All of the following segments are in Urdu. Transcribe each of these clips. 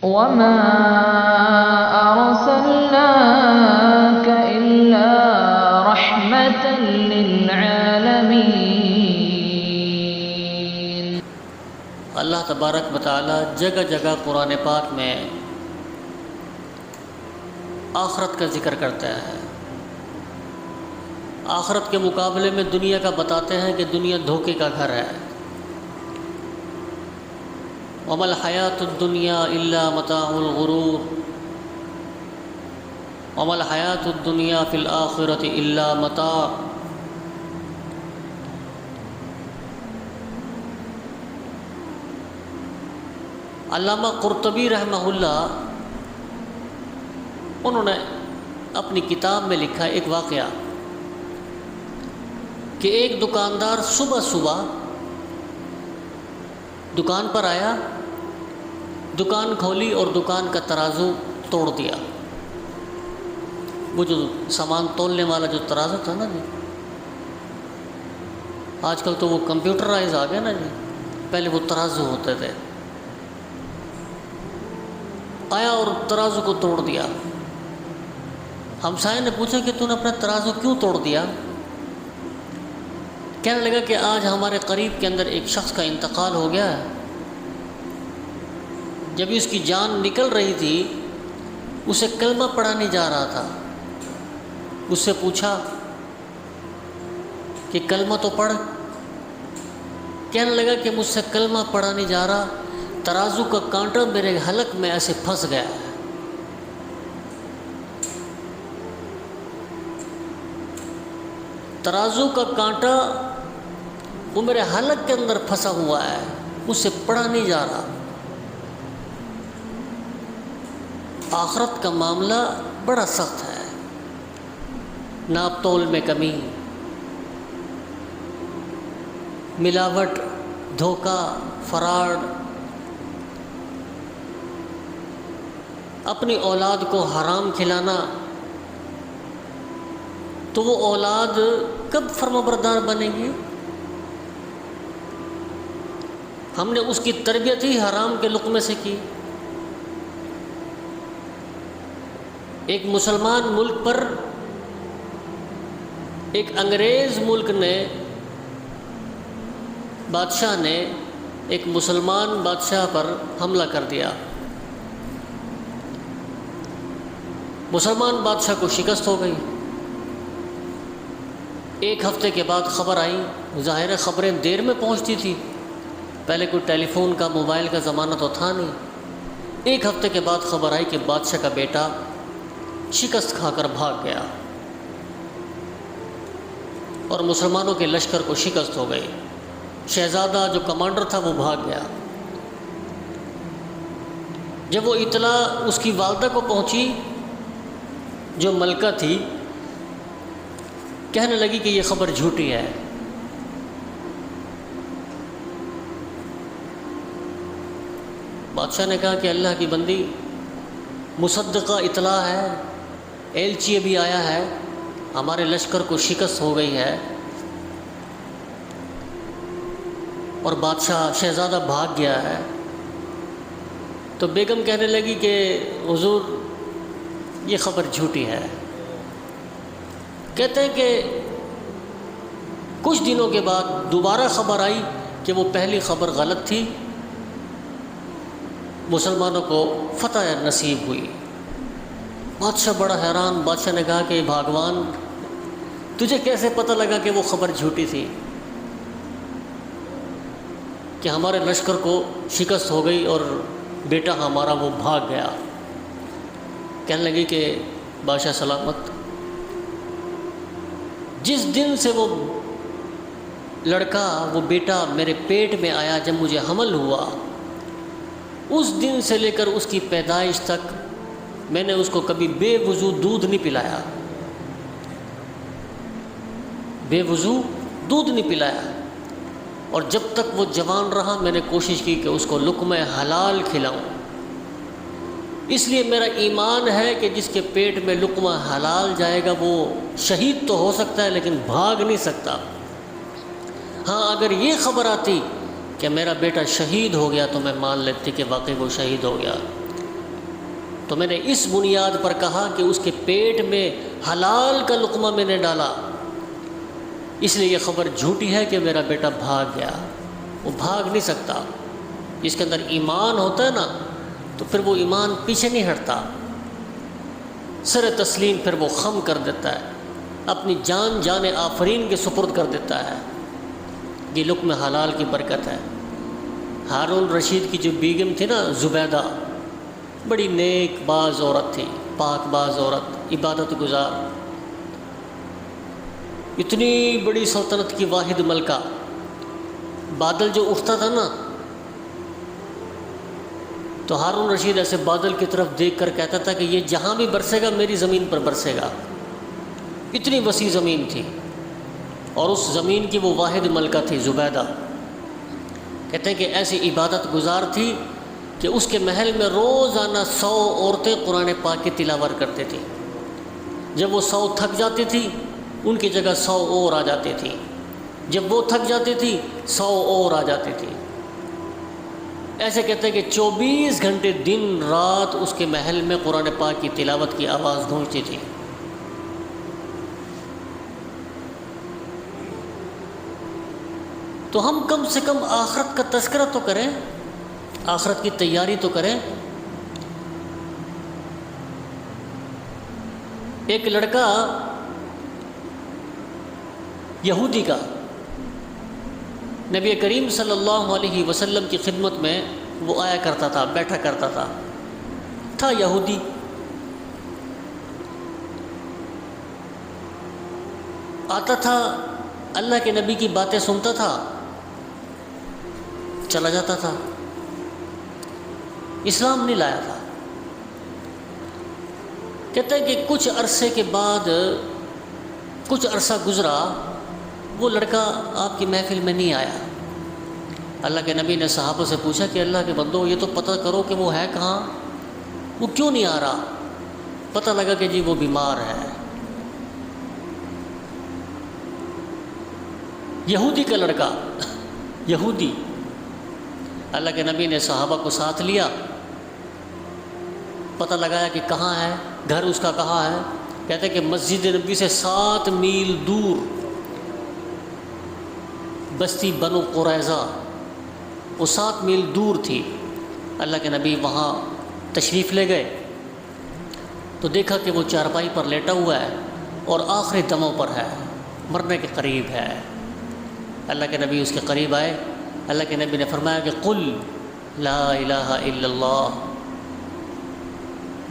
وما أرسلناك إلا رحمة للعالمين۔ اللہ تبارک و تعالی جگہ جگہ قرآن پاک میں آخرت کا ذکر کرتا ہے۔ آخرت کے مقابلے میں دنیا کا بتاتے ہیں کہ دنیا دھوکے کا گھر ہے۔ وَمَا الْحَيَاةُ الدُّنْيَا إِلَّا مَتَاعُ الْغُرُورِ وَمَا الْحَيَاةُ الدُّنْيَا فِي الْآخِرَةِ إِلَّا مَتَاعٌ۔ علامہ قرطبی رحمہ اللہ انہوں نے اپنی کتاب میں لکھا ایک واقعہ کہ ایک دکاندار صبح صبح دکان پر آیا، دکان کھولی اور دکان کا ترازو توڑ دیا۔ وہ جو سامان تولنے والا جو ترازو تھا نا جی، آج کل تو وہ کمپیوٹرائز آ گیا نا جی، پہلے وہ ترازو ہوتے تھے۔ آیا اور ترازو کو توڑ دیا۔ ہمسائے نے پوچھا کہ تو نے اپنا ترازو کیوں توڑ دیا؟ کہنے لگا کہ آج ہمارے قریب کے اندر ایک شخص کا انتقال ہو گیا ہے۔ جب اس کی جان نکل رہی تھی اسے کلمہ پڑھانے جا رہا تھا۔ اس سے پوچھا کہ کلمہ تو پڑھ۔ کہنے لگا کہ مجھ سے کلمہ پڑھانے جا رہا، ترازو کا کانٹا میرے حلق میں ایسے پھنس گیا ہے۔ ترازو کا کانٹا وہ میرے حلق کے اندر پھنسا ہوا ہے، مجھ سے پڑھا نہیں جا رہا۔ آخرت کا معاملہ بڑا سخت ہے، ناپ تول میں کمی، ملاوٹ، دھوکہ، فراڈ، اپنی اولاد کو حرام کھلانا، تو وہ اولاد کب فرمانبردار بنے گی؟ ہم نے اس کی تربیت ہی حرام کے لقمے سے کی۔ ایک مسلمان ملک پر ایک انگریز ملک نے بادشاہ نے ایک مسلمان بادشاہ پر حملہ کر دیا۔ مسلمان بادشاہ کو شکست ہو گئی۔ ایک ہفتے کے بعد خبر آئی، ظاہر خبریں دیر میں پہنچتی تھی، پہلے کوئی ٹیلی فون کا موبائل کا زمانہ تو تھا نہیں۔ ایک ہفتے کے بعد خبر آئی کہ بادشاہ کا بیٹا شکست کھا کر بھاگ گیا اور مسلمانوں کے لشکر کو شکست ہو گئی۔ شہزادہ جو کمانڈر تھا وہ بھاگ گیا۔ جب وہ اطلاع اس کی والدہ کو پہنچی جو ملکہ تھی، کہنے لگی کہ یہ خبر جھوٹی ہے۔ بادشاہ نے کہا کہ اللہ کی بندی، مصدقہ اطلاع ہے، ایلچی بھی آیا ہے، ہمارے لشکر کو شکست ہو گئی ہے اور بادشاہ شہزادہ بھاگ گیا ہے۔ تو بیگم کہنے لگی کہ حضور یہ خبر جھوٹی ہے۔ کہتے ہیں کہ کچھ دنوں کے بعد دوبارہ خبر آئی کہ وہ پہلی خبر غلط تھی، مسلمانوں کو فتح نصیب ہوئی۔ بادشاہ بڑا حیران، بادشاہ نے کہا کہ بھگوان تجھے کیسے پتہ لگا کہ وہ خبر جھوٹی تھی، کہ ہمارے لشکر کو شکست ہو گئی اور بیٹا ہمارا وہ بھاگ گیا؟ کہنے لگی کہ بادشاہ سلامت، جس دن سے وہ لڑکا، وہ بیٹا میرے پیٹ میں آیا، جب مجھے حمل ہوا، اس دن سے لے کر اس کی پیدائش تک میں نے اس کو کبھی بے وضو دودھ نہیں پلایا، بے وضو دودھ نہیں پلایا، اور جب تک وہ جوان رہا میں نے کوشش کی کہ اس کو لقمہ حلال کھلاؤں۔ اس لیے میرا ایمان ہے کہ جس کے پیٹ میں لقمہ حلال جائے گا وہ شہید تو ہو سکتا ہے لیکن بھاگ نہیں سکتا۔ ہاں اگر یہ خبر آتی کہ میرا بیٹا شہید ہو گیا تو میں مان لیتی کہ واقعی وہ شہید ہو گیا، تو میں نے اس بنیاد پر کہا کہ اس کے پیٹ میں حلال کا لقمہ میں نے ڈالا، اس لیے یہ خبر جھوٹی ہے کہ میرا بیٹا بھاگ گیا۔ وہ بھاگ نہیں سکتا، جس کے اندر ایمان ہوتا ہے نا تو پھر وہ ایمان پیچھے نہیں ہٹتا، سر تسلیم پھر وہ خم کر دیتا ہے، اپنی جان آفرین کے سپرد کر دیتا ہے۔ یہ لقمہ حلال کی برکت ہے۔ ہارون رشید کی جو بیگم تھی نا زبیدہ، بڑی نیک باز عورت تھی، پاک باز عورت، عبادت گزار، اتنی بڑی سلطنت کی واحد ملکہ۔ بادل جو اٹھتا تھا نا تو ہارون رشید ایسے بادل کی طرف دیکھ کر کہتا تھا کہ یہ جہاں بھی برسے گا میری زمین پر برسے گا۔ اتنی وسیع زمین تھی، اور اس زمین کی وہ واحد ملکہ تھی زبیدہ۔ کہتے ہیں کہ ایسی عبادت گزار تھی کہ اس کے محل میں روزانہ 100 عورتیں قرآن پاک کی تلاوت کرتی تھیں۔ جب وہ 100 تھک جاتی تھی ان کی جگہ 100 اور آ جاتی تھی، جب وہ تھک جاتی تھی 100 اور آ جاتی تھی۔ ایسے کہتے ہیں کہ 24 گھنٹے دن رات اس کے محل میں قرآن پاک کی تلاوت کی آواز گونجتی تھی۔ تو ہم کم سے کم آخرت کا تذکرہ تو کریں، آخرت کی تیاری تو کریں۔ ایک لڑکا یہودی کا نبی کریم صلی اللہ علیہ وسلم کی خدمت میں وہ آیا کرتا تھا، بیٹھا کرتا تھا یہودی۔ آتا تھا، اللہ کے نبی کی باتیں سنتا تھا، چلا جاتا تھا، اسلام نہیں لایا تھا۔ کہتے ہیں کہ کچھ عرصے کے بعد، کچھ عرصہ گزرا، وہ لڑکا آپ کی محفل میں نہیں آیا۔ اللہ کے نبی نے صحابہ سے پوچھا کہ اللہ کے بندو یہ تو پتہ کرو کہ وہ ہے کہاں، وہ کیوں نہیں آ رہا؟ پتہ لگا کہ جی وہ بیمار ہے۔ یہودی کا لڑکا، یہودی۔ اللہ کے نبی نے صحابہ کو ساتھ لیا، پتہ لگایا کہ کہاں ہے، گھر اس کا کہاں ہے۔ کہتے ہیں کہ مسجد نبی سے 7 میل دور بستی بنو قریظہ، وہ 7 میل دور تھی۔ اللہ کے نبی وہاں تشریف لے گئے تو دیکھا کہ وہ چارپائی پر لیٹا ہوا ہے اور آخری دموں پر ہے، مرنے کے قریب ہے۔ اللہ کے نبی اس کے قریب آئے، اللہ کے نبی نے فرمایا کہ قل لا الہ الا اللہ،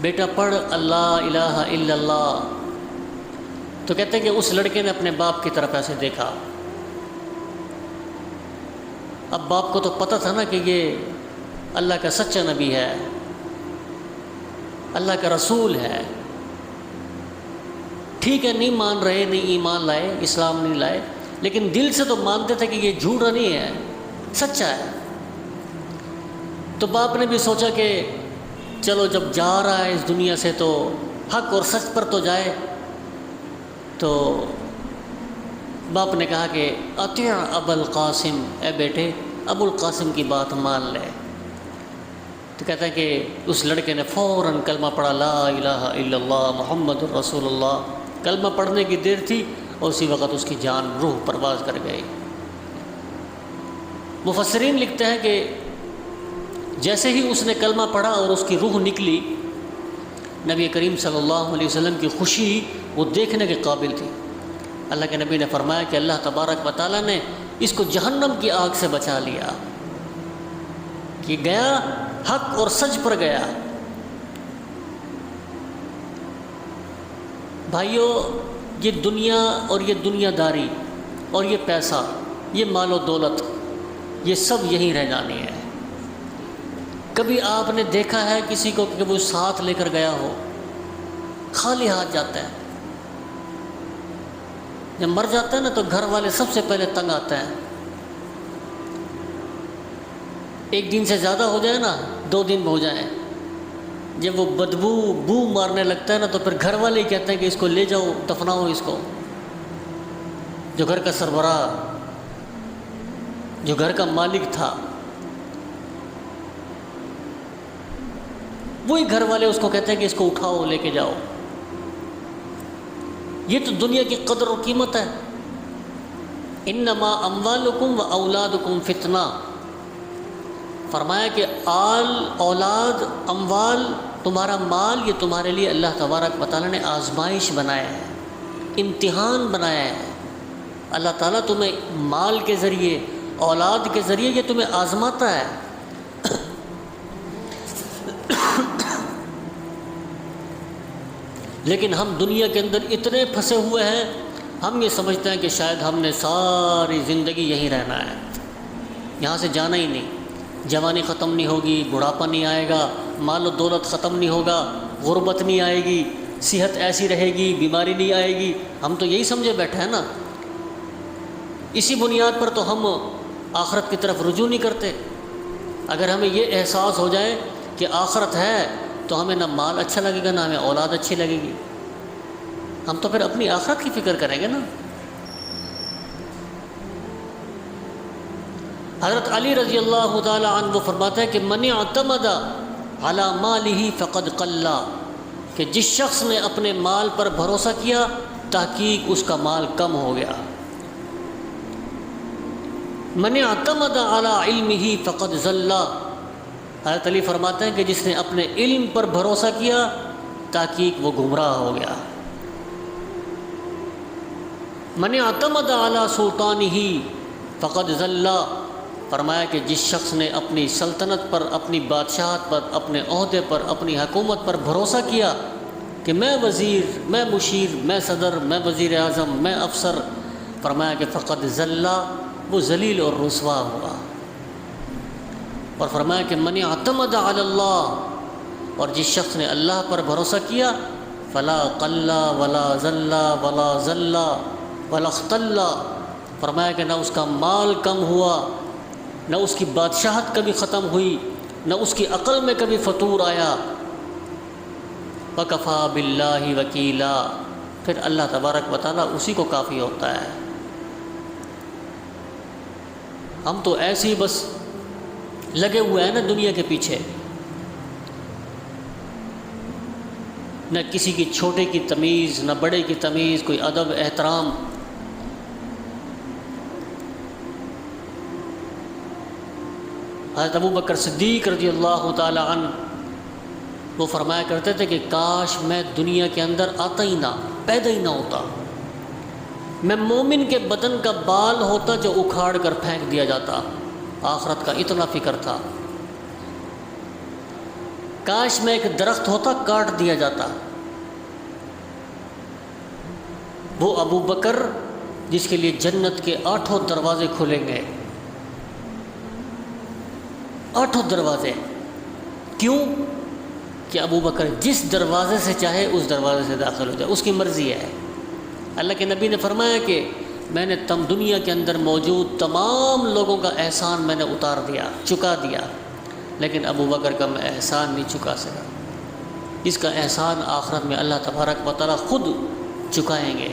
بیٹا پڑھ اللہ الہ الا اللہ۔ تو کہتے ہیں کہ اس لڑکے نے اپنے باپ کی طرف ایسے دیکھا۔ اب باپ کو تو پتہ تھا نا کہ یہ اللہ کا سچا نبی ہے، اللہ کا رسول ہے۔ ٹھیک ہے نہیں مان رہے، نہیں ایمان لائے، اسلام نہیں لائے، لیکن دل سے تو مانتے تھے کہ یہ جھوٹا نہیں ہے، سچا ہے۔ تو باپ نے بھی سوچا کہ چلو جب جا رہا ہے اس دنیا سے تو حق اور سچ پر تو جائے۔ تو باپ نے کہا کہ اطیع ابا القاسم، اے بیٹے ابو القاسم کی بات مان لے۔ تو کہتا ہے کہ اس لڑکے نے فوراً کلمہ پڑھا، لا الہ الا اللہ محمد الرسول اللہ۔ کلمہ پڑھنے کی دیر تھی اور اسی وقت اس کی جان، روح پرواز کر گئی۔ مفسرین لکھتے ہیں کہ جیسے ہی اس نے کلمہ پڑھا اور اس کی روح نکلی، نبی کریم صلی اللہ علیہ وسلم کی خوشی وہ دیکھنے کے قابل تھی۔ اللہ کے نبی نے فرمایا کہ اللہ تبارک و تعالیٰ نے اس کو جہنم کی آگ سے بچا لیا، کہ گیا حق اور سچ پر گیا۔ بھائیو، یہ دنیا اور یہ دنیا داری اور یہ پیسہ، یہ مال و دولت، یہ سب یہیں رہ جانی ہے۔ کبھی آپ نے دیکھا ہے کسی کو کہ وہ ساتھ لے کر گیا ہو؟ خالی ہاتھ جاتا ہے۔ جب مر جاتا ہے نا تو گھر والے سب سے پہلے تنگ آتے ہیں۔ ایک دن سے زیادہ ہو جائے نا، 2 دن ہو جائیں، جب وہ بدبو بو مارنے لگتا ہے نا تو پھر گھر والے ہی کہتے ہیں کہ اس کو لے جاؤ، دفناؤ اس کو۔ جو گھر کا سربراہ، جو گھر کا مالک تھا، وہی گھر والے اس کو کہتے ہیں کہ اس کو اٹھاؤ لے کے جاؤ۔ یہ تو دنیا کی قدر و قیمت ہے۔ انما اموالکم و اولادکم فتنہ، فرمایا کہ اولاد، اموال، تمہارا مال، یہ تمہارے لیے اللہ تبارک و تعالیٰ نے آزمائش بنایا ہے، امتحان بنایا ہے۔ اللہ تعالیٰ تمہیں مال کے ذریعے، اولاد کے ذریعے یہ تمہیں آزماتا ہے۔ لیکن ہم دنیا کے اندر اتنے پھنسے ہوئے ہیں، ہم یہ سمجھتے ہیں کہ شاید ہم نے ساری زندگی یہیں رہنا ہے، یہاں سے جانا ہی نہیں۔ جوانی ختم نہیں ہوگی، بڑھاپا نہیں آئے گا، مال و دولت ختم نہیں ہوگا، غربت نہیں آئے گی، صحت ایسی رہے گی، بیماری نہیں آئے گی۔ ہم تو یہی سمجھے بیٹھے ہیں نا۔ اسی بنیاد پر تو ہم آخرت کی طرف رجوع نہیں کرتے۔ اگر ہمیں یہ احساس ہو جائے کہ آخرت ہے تو ہمیں نہ مال اچھا لگے گا، نہ ہمیں اولاد اچھی لگے گی، ہم تو پھر اپنی آخرت کی فکر کریں گے نا۔ حضرت علی رضی اللہ تعالی عنہ وہ فرماتے ہیں کہ من اعتمد علی مالہ فقد قل، کہ جس شخص نے اپنے مال پر بھروسہ کیا تحقیق اس کا مال کم ہو گیا۔ من اعتمد علی علمہ فقد ضل، حضرت علی فرماتے ہیں کہ جس نے اپنے علم پر بھروسہ کیا تحقیق وہ گمراہ ہو گیا۔ من اعتمد علی سلطانہ فقد ضل، فرمایا کہ جس شخص نے اپنی سلطنت پر، اپنی بادشاہت پر، اپنے عہدے پر، اپنی حکومت پر بھروسہ کیا کہ میں وزیر، میں مشیر، میں صدر، میں وزیر اعظم، میں افسر، فرمایا کہ فقد ضل، وہ ذلیل اور رسوا ہوا۔ اور فرمایا کہ من اعتمد علی اللہ، اور جس شخص نے اللہ پر بھروسہ کیا فلا قل ولا ذل ولا ذل ولا اختل، فرمایا کہ نہ اس کا مال کم ہوا، نہ اس کی بادشاہت کبھی ختم ہوئی، نہ اس کی عقل میں کبھی فطور آیا۔ وَكَفَى بِاللَّهِ وَكِيلًا، پھر اللہ تبارک و تعالیٰ اسی کو کافی ہوتا ہے۔ ہم تو ایسے ہی بس لگے ہوئے ہیں نا دنیا کے پیچھے، نہ کسی کی چھوٹے کی تمیز، نہ بڑے کی تمیز، کوئی ادب احترام۔ حضرت ابو بکر صدیق رضی اللہ تعالی عنہ وہ فرمایا کرتے تھے کہ کاش میں دنیا کے اندر آتا ہی نہ، پیدا ہی نہ ہوتا، میں مومن کے بدن کا بال ہوتا جو اکھاڑ کر پھینک دیا جاتا۔ آخرت کا اتنا فکر تھا۔ کاش میں ایک درخت ہوتا، کاٹ دیا جاتا۔ وہ ابو بکر جس کے لیے جنت کے 8 دروازے کھلیں گے، 8 دروازے، کیوں؟ کہ ابو بکر جس دروازے سے چاہے اس دروازے سے داخل ہو جائے، اس کی مرضی ہے۔ اللہ کے نبی نے فرمایا کہ میں نے دنیا کے اندر موجود تمام لوگوں کا احسان میں نے اتار دیا، چکا دیا، لیکن ابو بکر کا میں احسان نہیں چکا سکا۔ اس کا احسان آخرت میں اللہ تبارک و تعالیٰ خود چکائیں گے۔